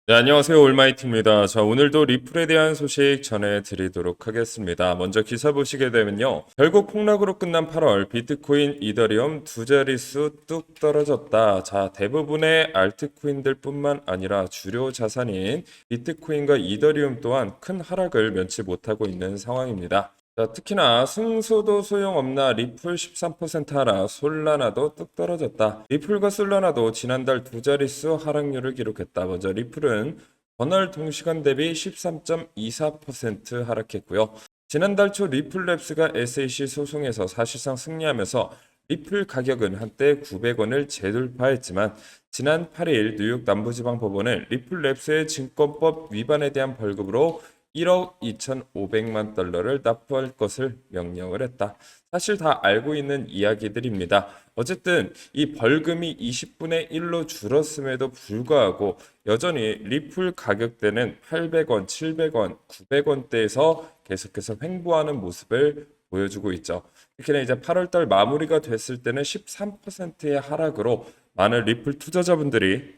네, 안녕하세요. 올마이티입니다. 자, 오늘도 리플에 대한 소식 전해드리도록 하겠습니다. 먼저 기사 보시게 되면요. 결국 폭락으로 끝난 8월 비트코인, 이더리움 두 자릿수 뚝 떨어졌다. 자, 대부분의 알트코인들 뿐만 아니라 주요 자산인 비트코인과 이더리움 또한 큰 하락을 면치 못하고 있는 상황입니다. 자, 특히나 승소도 소용없나 리플 13% 하락, 솔라나도 뚝 떨어졌다. 리플과 솔라나도 지난달 두 자릿수 하락률을 기록했다. 먼저 리플은 전월 동시간 대비 13.24% 하락했고요. 지난달 초 리플랩스가 SEC 소송에서 사실상 승리하면서 리플 가격은 한때 900원을 재돌파했지만 지난 8일 뉴욕 남부지방법원은 리플랩스의 증권법 위반에 대한 벌금으로 1억 2,500만 달러를 납부할 것을 명령을 했다. 사실 다 알고 있는 이야기들입니다. 어쨌든 이 벌금이 20분의 1로 줄었음에도 불구하고 여전히 리플 가격대는 800원, 700원, 900원대에서 계속해서 횡보하는 모습을 보여주고 있죠. 특히나 이제 8월달 마무리가 됐을 때는 13%의 하락으로 많은 리플 투자자분들이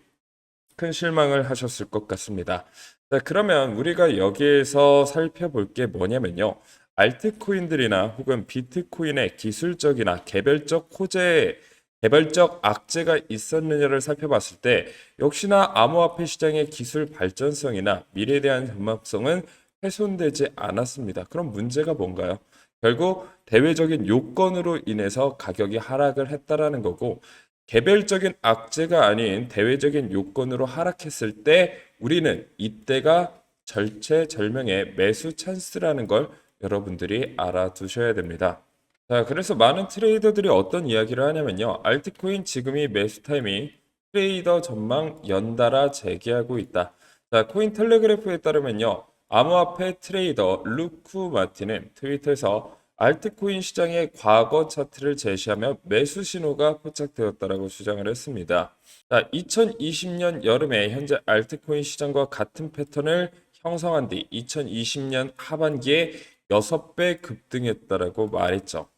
큰 실망을 하셨을 것 같습니다. 자, 그러면 우리가 여기에서 살펴볼 게 뭐냐면요. 알트코인들이나 혹은 비트코인의 기술적이나 개별적 호재, 개별적 악재가 있었느냐를 살펴봤을 때 역시나 암호화폐 시장의 기술 발전성이나 미래에 대한 전망성은 훼손되지 않았습니다. 그럼 문제가 뭔가요? 결국 대외적인 요건으로 인해서 가격이 하락을 했다라는 거고 개별적인 악재가 아닌 대외적인 요건으로 하락했을 때 우리는 이때가 절체절명의 매수 찬스라는 걸 여러분들이 알아두셔야 됩니다. 자, 그래서 많은 트레이더들이 어떤 이야기를 하냐면요. 알트코인 지금이 매수 타이밍, 트레이더 전망 연달아 재개하고 있다. 자, 코인 텔레그래프에 따르면요. 암호화폐 트레이더 루크 마틴은 트위터에서 알트코인 시장의 과거 차트를 제시하며 매수 신호가 포착되었다라고 주장을 했습니다. 자, 2020년 여름에 현재 알트코인 시장과 같은 패턴을 형성한 뒤 2020년 하반기에 6배 급등했다라고 말했죠.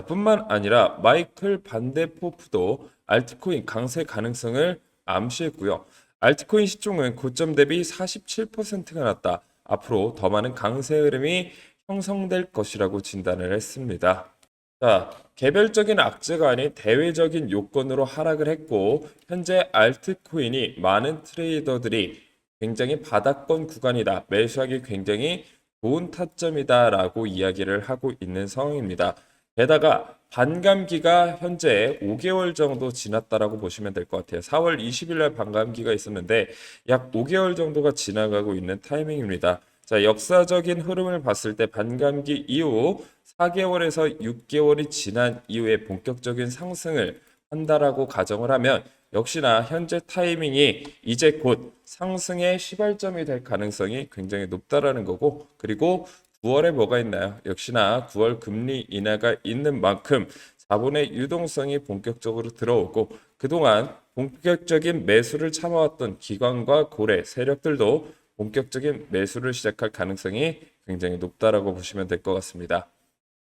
뿐만 아니라 마이클 반데포프도 알트코인 강세 가능성을 암시했고요. 알트코인 시총은 고점 대비 47%가 났다. 앞으로 더 많은 강세 흐름이 형성될 것이라고 진단을 했습니다. 자, 개별적인 악재가 아닌 대외적인 요건으로 하락을 했고 현재 알트코인이 많은 트레이더들이 굉장히 바닥권 구간이다. 매수하기 굉장히 좋은 타점이다라고 이야기를 하고 있는 상황입니다. 게다가 반감기가 현재 5개월 정도 지났다라고 보시면 될 것 같아요. 4월 20일 날 반감기가 있었는데 약 5개월 정도가 지나가고 있는 타이밍입니다. 자, 역사적인 흐름을 봤을 때 반감기 이후 4개월에서 6개월이 지난 이후에 본격적인 상승을 한다라고 가정을 하면 역시나 현재 타이밍이 이제 곧 상승의 시발점이 될 가능성이 굉장히 높다라는 거고 그리고 9월에 뭐가 있나요? 역시나 9월 금리 인하가 있는 만큼 자본의 유동성이 본격적으로 들어오고 그동안 본격적인 매수를 참아왔던 기관과 고래 세력들도 본격적인 매수를 시작할 가능성이 굉장히 높다라고 보시면 될 것 같습니다.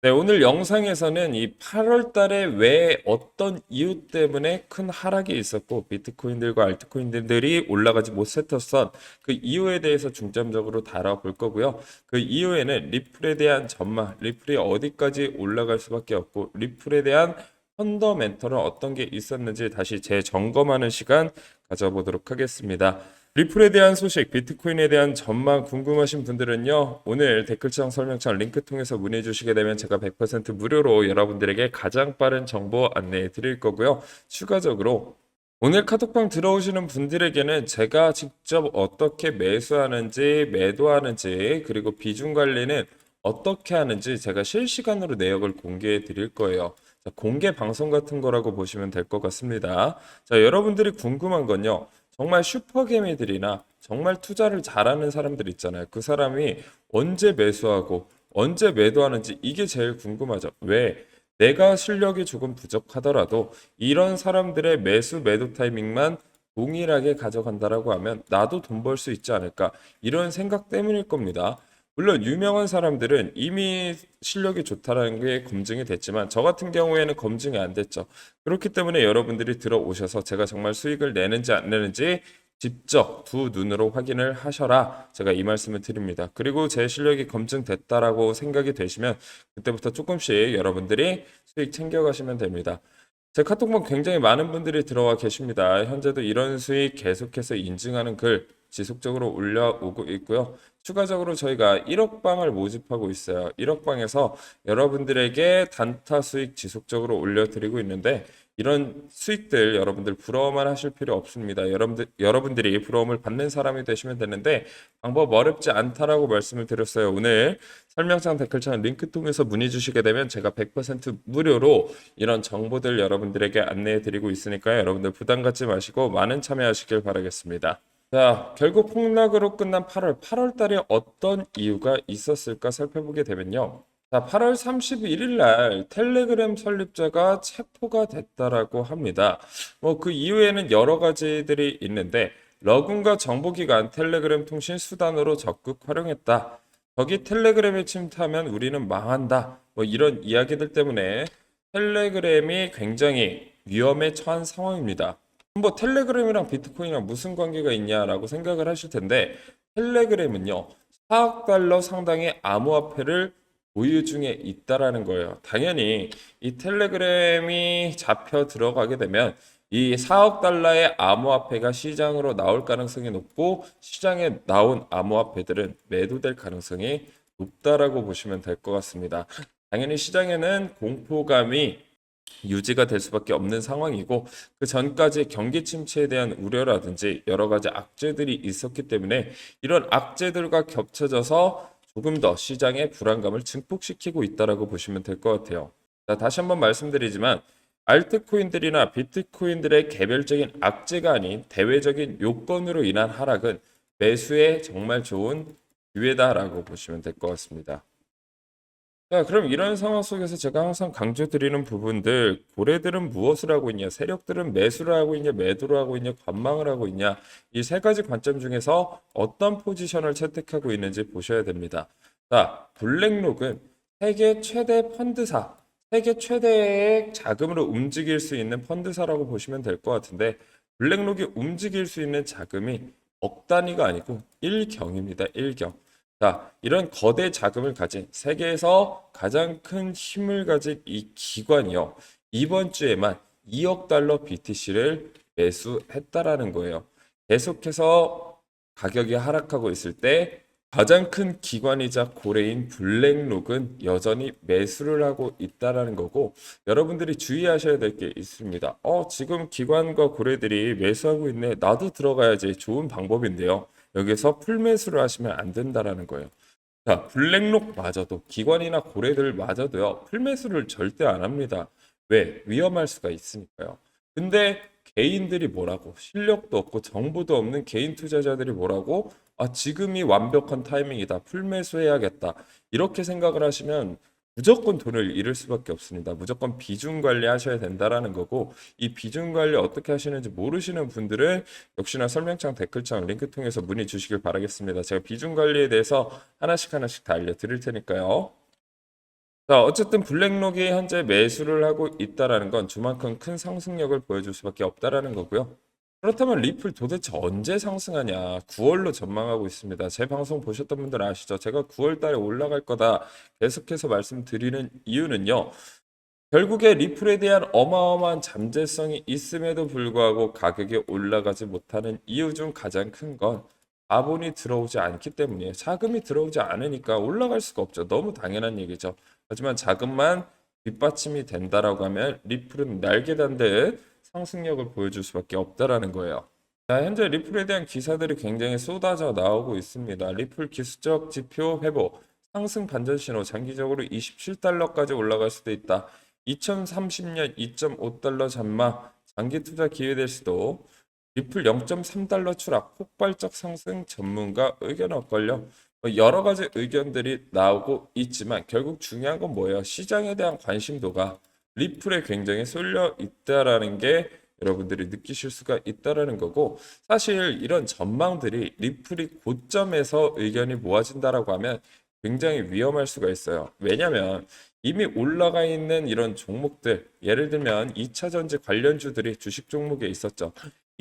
네, 오늘 영상에서는 이 8월 달에 왜 어떤 이유 때문에 큰 하락이 있었고 비트코인들과 알트코인들이 올라가지 못했었던 그 이유에 대해서 중점적으로 다뤄볼 거고요. 그 이후에는 리플에 대한 전망, 리플이 어디까지 올라갈 수밖에 없고 리플에 대한 펀더멘털은 어떤 게 있었는지 다시 재점검하는 시간 가져보도록 하겠습니다. 리플에 대한 소식, 비트코인에 대한 전망 궁금하신 분들은요. 오늘 댓글창 설명창 링크 통해서 문의 주시게 되면 제가 100% 무료로 여러분들에게 가장 빠른 정보 안내해 드릴 거고요. 추가적으로 오늘 카톡방 들어오시는 분들에게는 제가 직접 어떻게 매수하는지, 매도하는지, 그리고 비중 관리는 어떻게 하는지 제가 실시간으로 내역을 공개해 드릴 거예요. 자, 공개 방송 같은 거라고 보시면 될 것 같습니다. 자, 여러분들이 궁금한 건요. 정말 슈퍼개미들이나 정말 투자를 잘하는 사람들 있잖아요. 그 사람이 언제 매수하고 언제 매도하는지 이게 제일 궁금하죠. 왜? 내가 실력이 조금 부족하더라도 이런 사람들의 매수 매도 타이밍만 동일하게 가져간다라고 하면 나도 돈 벌 수 있지 않을까 이런 생각 때문일 겁니다. 물론 유명한 사람들은 이미 실력이 좋다라는 게 검증이 됐지만 저 같은 경우에는 검증이 안 됐죠. 그렇기 때문에 여러분들이 들어오셔서 제가 정말 수익을 내는지 안 내는지 직접 두 눈으로 확인을 하셔라. 제가 이 말씀을 드립니다. 그리고 제 실력이 검증됐다라고 생각이 되시면 그때부터 조금씩 여러분들이 수익 챙겨가시면 됩니다. 제 카톡방 굉장히 많은 분들이 들어와 계십니다. 현재도 이런 수익 계속해서 인증하는 글 지속적으로 올려오고 있고요. 추가적으로 저희가 1억 방을 모집하고 있어요. 1억 방에서 여러분들에게 단타 수익 지속적으로 올려드리고 있는데 이런 수익들 여러분들 부러워만 하실 필요 없습니다. 여러분들이 부러움을 받는 사람이 되시면 되는데 방법 어렵지 않다라고 말씀을 드렸어요. 오늘 설명창 댓글창 링크 통해서 문의 주시게 되면 제가 100% 무료로 이런 정보들 여러분들에게 안내해 드리고 있으니까요. 여러분들 부담 갖지 마시고 많은 참여하시길 바라겠습니다. 자, 결국 폭락으로 끝난 8월 달에 어떤 이유가 있었을까 살펴보게 되면요. 자, 8월 31일 날 텔레그램 설립자가 체포가 됐다라고 합니다. 뭐 그 이후에는 여러 가지들이 있는데 러군과 정보기관 텔레그램 통신 수단으로 적극 활용했다. 거기 텔레그램에 침투하면 우리는 망한다. 뭐 이런 이야기들 때문에 텔레그램이 굉장히 위험에 처한 상황입니다. 뭐 텔레그램이랑 비트코인이랑 무슨 관계가 있냐라고 생각을 하실 텐데 텔레그램은요 4억 달러 상당의 암호화폐를 보유 중에 있다라는 거예요. 당연히 이 텔레그램이 잡혀 들어가게 되면 이 4억 달러의 암호화폐가 시장으로 나올 가능성이 높고 시장에 나온 암호화폐들은 매도될 가능성이 높다라고 보시면 될 것 같습니다. 당연히 시장에는 공포감이 유지가 될 수밖에 없는 상황이고 그 전까지 경기 침체에 대한 우려라든지 여러 가지 악재들이 있었기 때문에 이런 악재들과 겹쳐져서 조금 더 시장의 불안감을 증폭시키고 있다라고 보시면 될 것 같아요. 자, 다시 한번 말씀드리지만 알트코인들이나 비트코인들의 개별적인 악재가 아닌 대외적인 요건으로 인한 하락은 매수에 정말 좋은 기회다라고 보시면 될 것 같습니다. 자, 그럼 이런 상황 속에서 제가 항상 강조드리는 부분들, 고래들은 무엇을 하고 있냐, 세력들은 매수를 하고 있냐, 매도를 하고 있냐, 관망을 하고 있냐, 이 세 가지 관점 중에서 어떤 포지션을 채택하고 있는지 보셔야 됩니다. 자, 블랙록은 세계 최대 펀드사, 세계 최대의 자금으로 움직일 수 있는 펀드사라고 보시면 될 것 같은데, 블랙록이 움직일 수 있는 자금이 억 단위가 아니고 1경입니다. 1경. 자, 이런 거대 자금을 가진 세계에서 가장 큰 힘을 가진 이 기관이요. 이번 주에만 2억 달러 BTC를 매수했다라는 거예요. 계속해서 가격이 하락하고 있을 때 가장 큰 기관이자 고래인 블랙록은 여전히 매수를 하고 있다라는 거고 여러분들이 주의하셔야 될 게 있습니다. 지금 기관과 고래들이 매수하고 있네. 나도 들어가야지. 좋은 방법인데요. 여기서 풀매수를 하시면 안 된다라는 거예요. 자, 블랙록마저도 기관이나 고래들마저도요. 풀매수를 절대 안 합니다. 왜? 위험할 수가 있으니까요. 근데 개인들이 뭐라고 실력도 없고 정보도 없는 개인 투자자들이 뭐라고 지금이 완벽한 타이밍이다. 풀매수해야겠다. 이렇게 생각을 하시면 무조건 돈을 잃을 수밖에 없습니다. 무조건 비중 관리하셔야 된다라는 거고 이 비중 관리 어떻게 하시는지 모르시는 분들은 역시나 설명창 댓글창 링크 통해서 문의 주시길 바라겠습니다. 제가 비중 관리에 대해서 하나씩 다 알려드릴 테니까요. 자, 어쨌든 블랙록이 현재 매수를 하고 있다라는 건 주만큼 큰 상승력을 보여줄 수밖에 없다라는 거고요. 그렇다면 리플 도대체 언제 상승하냐? 9월로 전망하고 있습니다. 제 방송 보셨던 분들 아시죠? 제가 9월 달에 올라갈 거다 계속해서 말씀드리는 이유는요. 결국에 리플에 대한 어마어마한 잠재성이 있음에도 불구하고 가격이 올라가지 못하는 이유 중 가장 큰 건 자본이 들어오지 않기 때문이에요. 자금이 들어오지 않으니까 올라갈 수가 없죠. 너무 당연한 얘기죠. 하지만 자금만 뒷받침이 된다라고 하면 리플은 날개 단듯 상승력을 보여줄 수밖에 없다라는 거예요. 자, 현재 리플에 대한 기사들이 굉장히 쏟아져 나오고 있습니다. 리플 기술적 지표 회복, 상승 반전 신호, 장기적으로 27달러까지 올라갈 수도 있다. 2030년 2.5달러 전망, 장기 투자 기회될 수도. 리플 0.3달러 추락, 폭발적 상승 전문가 의견 엇갈려. 여러 가지 의견들이 나오고 있지만 결국 중요한 건 뭐예요? 시장에 대한 관심도가 리플에 굉장히 쏠려 있다라는 게 여러분들이 느끼실 수가 있다라는 거고 사실 이런 전망들이 리플이 고점에서 의견이 모아진다라고 하면 굉장히 위험할 수가 있어요. 왜냐하면 이미 올라가 있는 이런 종목들 예를 들면 2차 전지 관련주들이 주식 종목에 있었죠.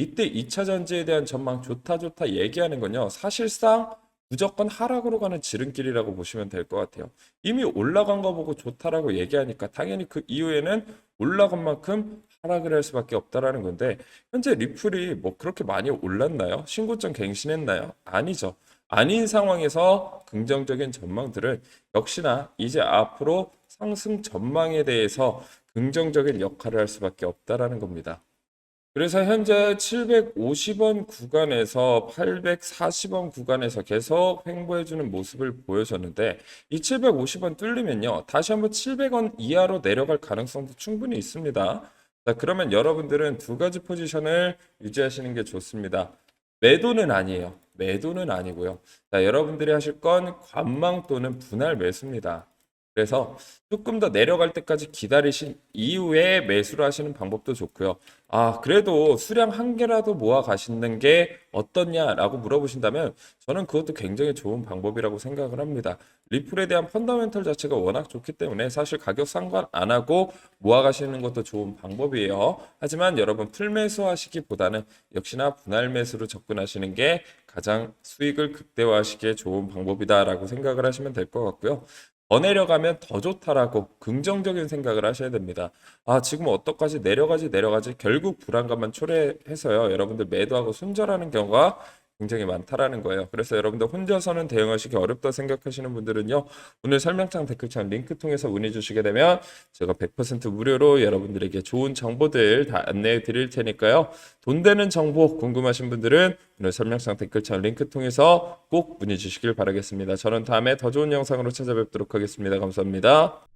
이때 2차 전지에 대한 전망 좋다 좋다 얘기하는 건요. 사실상 무조건 하락으로 가는 지름길이라고 보시면 될 것 같아요. 이미 올라간 거 보고 좋다라고 얘기하니까 당연히 그 이후에는 올라간 만큼 하락을 할 수밖에 없다라는 건데 현재 리플이 뭐 그렇게 많이 올랐나요? 신고점 갱신했나요? 아니죠. 아닌 상황에서 긍정적인 전망들은 역시나 이제 앞으로 상승 전망에 대해서 긍정적인 역할을 할 수밖에 없다라는 겁니다. 그래서 현재 750원 구간에서 840원 구간에서 계속 횡보해주는 모습을 보여줬는데 이 750원 뚫리면요. 다시 한번 700원 이하로 내려갈 가능성도 충분히 있습니다. 자, 그러면 여러분들은 두 가지 포지션을 유지하시는 게 좋습니다. 매도는 아니에요. 매도는 아니고요. 자, 여러분들이 하실 건 관망 또는 분할 매수입니다. 그래서 조금 더 내려갈 때까지 기다리신 이후에 매수를 하시는 방법도 좋고요. 아, 그래도 수량 한 개라도 모아 가시는 게 어떻냐라고 물어보신다면 저는 그것도 굉장히 좋은 방법이라고 생각을 합니다. 리플에 대한 펀더멘털 자체가 워낙 좋기 때문에 사실 가격 상관 안 하고 모아 가시는 것도 좋은 방법이에요. 하지만 여러분 풀매수 하시기보다는 역시나 분할 매수로 접근하시는 게 가장 수익을 극대화하시기에 좋은 방법이다라고 생각을 하시면 될 것 같고요. 더 내려가면 더 좋다라고 긍정적인 생각을 하셔야 됩니다. 아, 지금 어떡하지? 내려가지. 결국 불안감만 초래해서요. 여러분들 매도하고 손절하는 경우가 굉장히 많다라는 거예요. 그래서 여러분들 혼자서는 대응하시기 어렵다 생각하시는 분들은요. 오늘 설명창 댓글창 링크 통해서 문의 주시게 되면 제가 100% 무료로 여러분들에게 좋은 정보들 다 안내해 드릴 테니까요. 돈 되는 정보 궁금하신 분들은 오늘 설명창 댓글창 링크 통해서 꼭 문의 주시길 바라겠습니다. 저는 다음에 더 좋은 영상으로 찾아뵙도록 하겠습니다. 감사합니다.